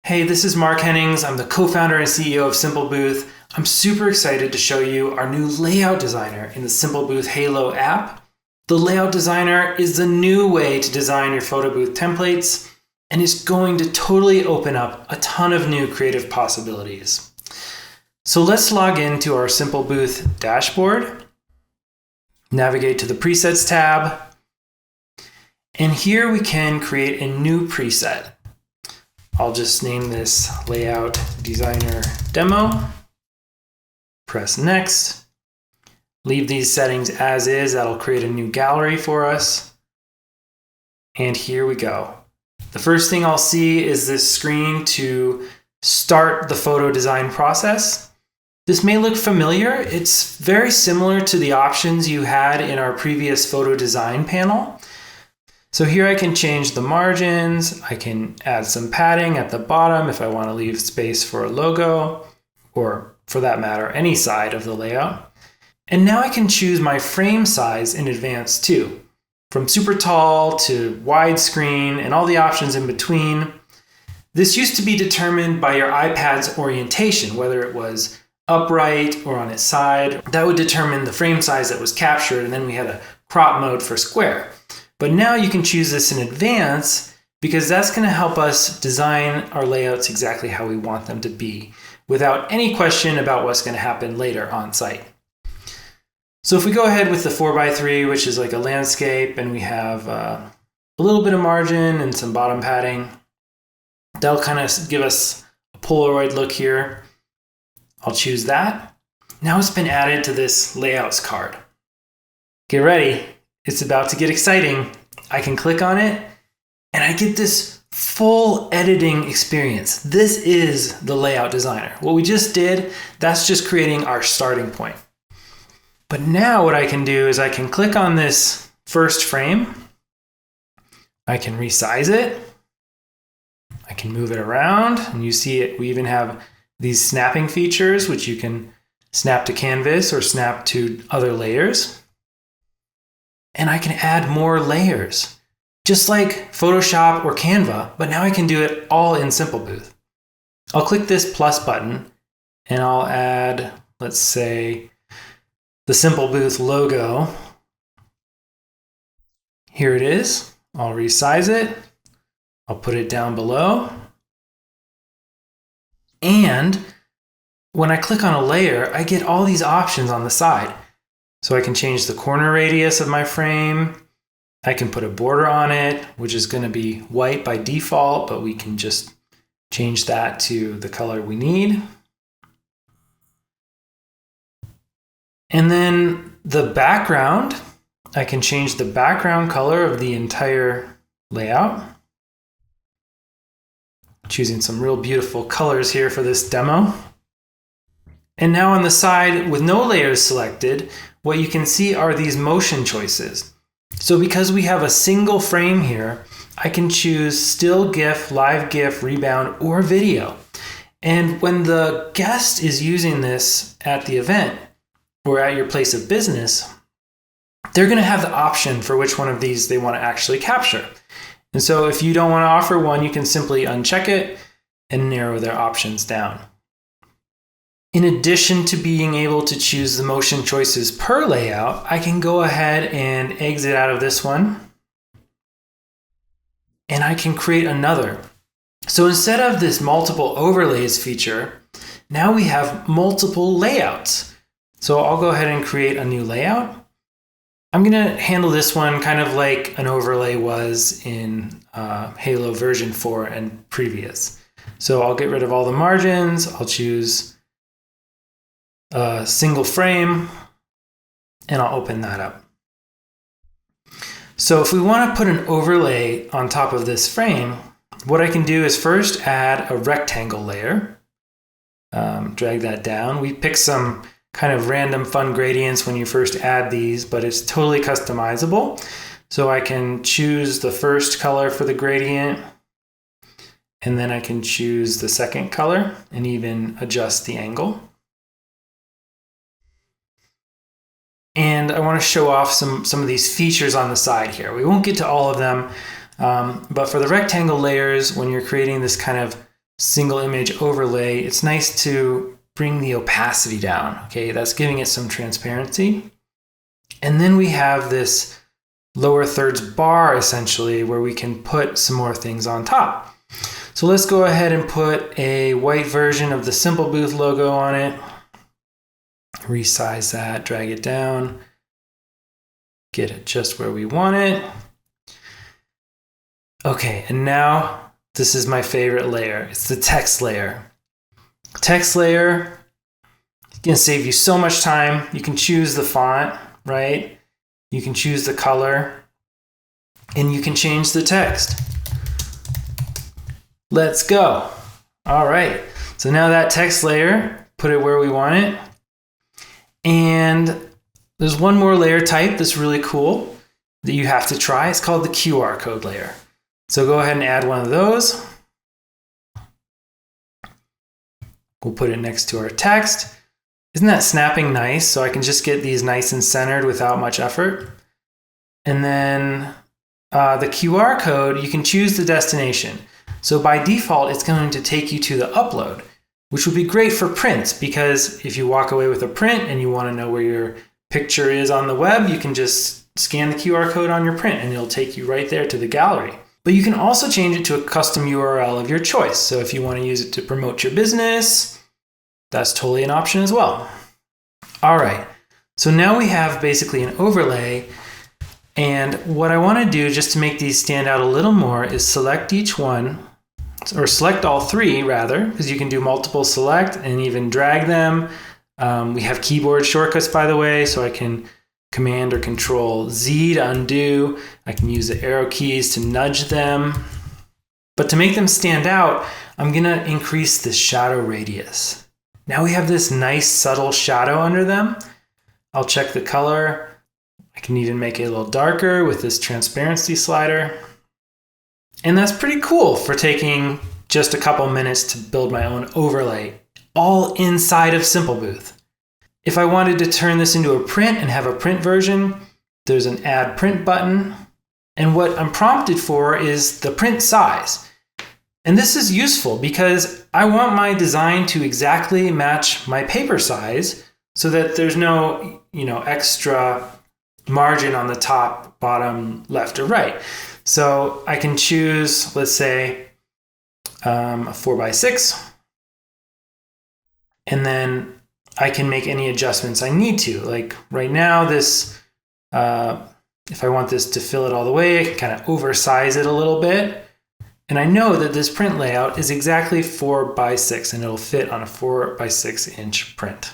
Hey, this is Mark Hennings. I'm the co-founder and CEO of Simple Booth. I'm super excited to show you our new layout designer in the Simple Booth Halo app. The layout designer is the new way to design your photo booth templates and is going to totally open up a ton of new creative possibilities. So let's log into our Simple Booth dashboard, navigate to the presets tab, and here we can create a new preset. I'll just name this Layout Designer Demo. Press Next. Leave these settings as is. That'll create a new gallery for us. And here we go. The first thing I'll see is this screen to start the photo design process. This may look familiar. It's very similar to the options you had in our previous photo design panel. So here I can change the margins, I can add some padding at the bottom if I want to leave space for a logo, or for that matter, any side of the layout. And now I can choose my frame size in advance too, from super tall to widescreen and all the options in between. This used to be determined by your iPad's orientation, whether it was upright or on its side. That would determine the frame size that was captured, and then we had a crop mode for square. But now you can choose this in advance because that's going to help us design our layouts exactly how we want them to be without any question about what's going to happen later on site. So if we go ahead with the 4x3, which is like a landscape, and we have a little bit of margin and some bottom padding, that'll kind of give us a Polaroid look here. I'll choose that. Now it's been added to this layouts card. Get ready. It's about to get exciting. I can click on it and I get this full editing experience. This is the layout designer. What we just did, that's just creating our starting point. But now what I can do is I can click on this first frame. I can resize it. I can move it around, and you see it. We even have these snapping features, which you can snap to canvas or snap to other layers. And I can add more layers, just like Photoshop or Canva, but now I can do it all in Simple Booth. I'll click this plus button and I'll add, let's say, the Simple Booth logo. Here it is. I'll resize it. I'll put it down below. And when I click on a layer, I get all these options on the side. So I can change the corner radius of my frame. I can put a border on it, which is going to be white by default, but we can just change that to the color we need. And then the background, I can change the background color of the entire layout. Choosing some real beautiful colors here for this demo. And now on the side with no layers selected, what you can see are these motion choices. So because we have a single frame here, I can choose still GIF, live GIF, rebound, or video. And when the guest is using this at the event or at your place of business, they're going to have the option for which one of these they want to actually capture. And so if you don't want to offer one, you can simply uncheck it and narrow their options down. In addition to being able to choose the motion choices per layout, I can go ahead and exit out of this one. And I can create another. So instead of this multiple overlays feature, now we have multiple layouts. So I'll go ahead and create a new layout. I'm going to handle this one kind of like an overlay was in Halo version 4 and previous. So I'll get rid of all the margins. I'll choose a single frame, and I'll open that up. So if we want to put an overlay on top of this frame, what I can do is first add a rectangle layer, drag that down. We pick some kind of random fun gradients when you first add these, but it's totally customizable. So I can choose the first color for the gradient, and then I can choose the second color and even adjust the angle. And I want to show off some of these features on the side here. We won't get to all of them, but for the rectangle layers, when you're creating this kind of single image overlay, it's nice to bring the opacity down. Okay, that's giving it some transparency. And then we have this lower thirds bar essentially where we can put some more things on top. So let's go ahead and put a white version of the Simple Booth logo on it. Resize that, drag it down, get it just where we want it. Okay, and now this is my favorite layer. It's the text layer. Text layer is going to save you so much time. You can choose the font, right? You can choose the color, and you can change the text. Let's go. All right, so now that text layer, put it where we want it. And there's one more layer type that's really cool that you have to try. It's called the QR code layer. So go ahead and add one of those. We'll put it next to our text. Isn't that snapping nice? So I can just get these nice and centered without much effort. And then the QR code, you can choose the destination. So by default, it's going to take you to the upload, which would be great for prints, because if you walk away with a print and you want to know where your picture is on the web, you can just scan the QR code on your print and it'll take you right there to the gallery. But you can also change it to a custom URL of your choice. So if you want to use it to promote your business, that's totally an option as well. All right, so now we have basically an overlay. And what I want to do just to make these stand out a little more is select each one, or select all three rather, because you can do multiple select and even drag them. We have keyboard shortcuts, by the way, so I can Command or Control Z to undo. I can use the arrow keys to nudge them. But to make them stand out, I'm gonna increase the shadow radius. Now we have this nice subtle shadow under them. I'll check the color. I can even make it a little darker with this transparency slider. And that's pretty cool for taking just a couple minutes to build my own overlay, all inside of Simple Booth. If I wanted to turn this into a print and have a print version, there's an Add Print button. And what I'm prompted for is the print size. And this is useful because I want my design to exactly match my paper size so that there's no, extra margin on the top, bottom, left, or right. So I can choose, let's say, a 4x6, and then I can make any adjustments I need to. Like right now, this, if I want this to fill it all the way, I can kind of oversize it a little bit. And I know that this print layout is exactly 4x6, and it'll fit on a 4x6 inch print.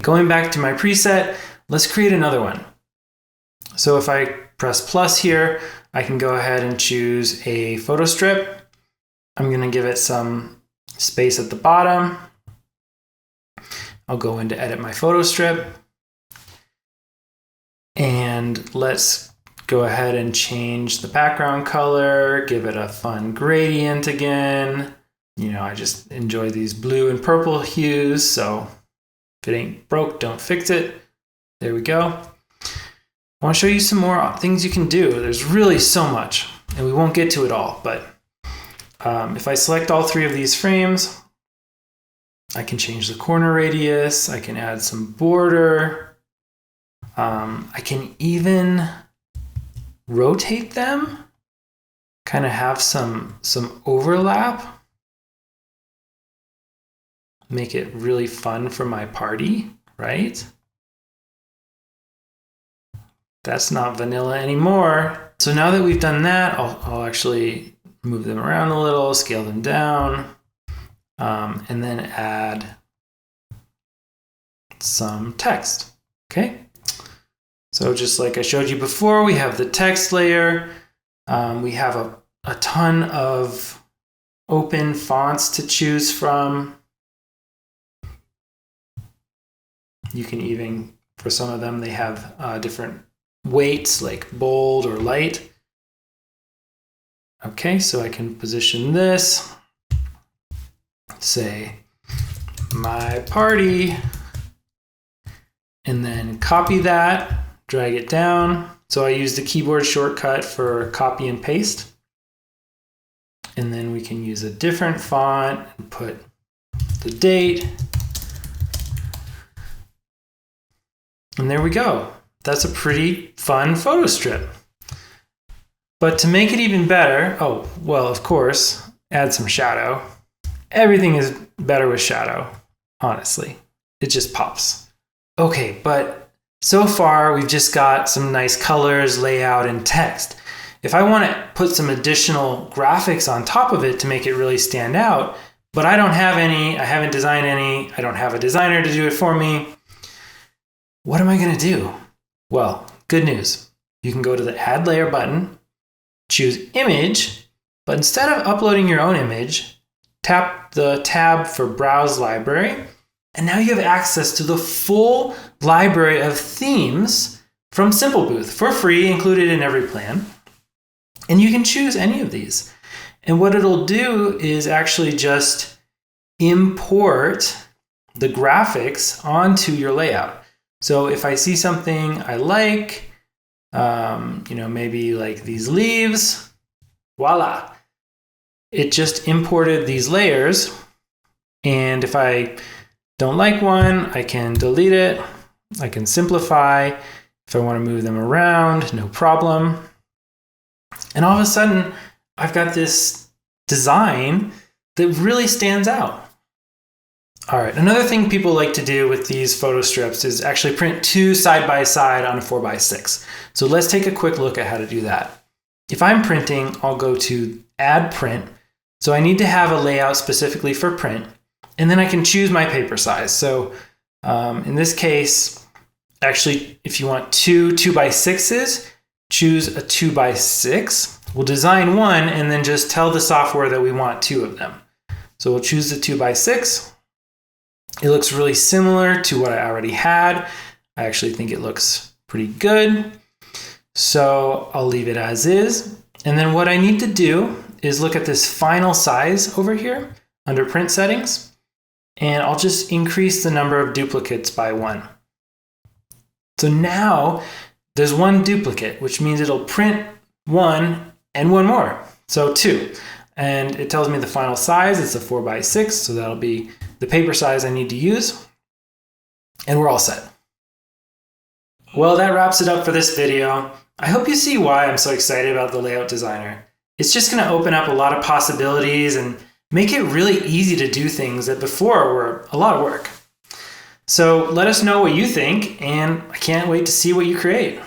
Going back to my preset, let's create another one. So if I press plus here, I can go ahead and choose a photo strip. I'm going to give it some space at the bottom. I'll go into edit my photo strip. And let's go ahead and change the background color, give it a fun gradient again. I just enjoy these blue and purple hues, so if it ain't broke, don't fix it. There we go. I want to show you some more things you can do. There's really so much, and we won't get to it all, but if I select all three of these frames, I can change the corner radius, I can add some border, I can even rotate them, kind of have some overlap, make it really fun for my party, right? That's not vanilla anymore. So now that we've done that, I'll actually move them around a little, scale them down, and then add some text, okay? So just like I showed you before, we have the text layer. We have a ton of open fonts to choose from. You can even, for some of them, they have different weights like bold or light. Okay, so I can position this, say my party, and then copy that, drag it down. So I use the keyboard shortcut for copy and paste. And then we can use a different font and put the date. And there we go. That's a pretty fun photo strip. But to make it even better, oh, well, of course, add some shadow. Everything is better with shadow, honestly. It just pops. Okay, but so far we've just got some nice colors, layout, and text. If I want to put some additional graphics on top of it to make it really stand out, but I don't have any, I haven't designed any, I don't have a designer to do it for me, what am I going to do? Well, good news. You can go to the Add Layer button, choose Image, but instead of uploading your own image, tap the tab for Browse Library, and now you have access to the full library of themes from Simple Booth for free, included in every plan. And you can choose any of these. And what it'll do is actually just import the graphics onto your layout. So if I see something I like, maybe like these leaves, voila. It just imported these layers. And if I don't like one, I can delete it. I can simplify. If I want to move them around, no problem. And all of a sudden, I've got this design that really stands out. All right, another thing people like to do with these photo strips is actually print two side by side on a 4x6. So let's take a quick look at how to do that. If I'm printing, I'll go to Add Print. So I need to have a layout specifically for print, and then I can choose my paper size. So in this case, actually, if you want two 2x6s, choose a 2x6. We'll design one and then just tell the software that we want two of them. So we'll choose the 2x6. It looks really similar to what I already had. I actually think it looks pretty good. So I'll leave it as is. And then what I need to do is look at this final size over here under print settings. And I'll just increase the number of duplicates by 1. So now there's one duplicate, which means it'll print 1 and 1 more. So 2. And it tells me the final size. It's a 4x6. So that'll be the paper size I need to use. And we're all set. Well, that wraps it up for this video. I hope you see why I'm so excited about the Layout Designer. It's just going to open up a lot of possibilities and make it really easy to do things that before were a lot of work. So let us know what you think, and I can't wait to see what you create.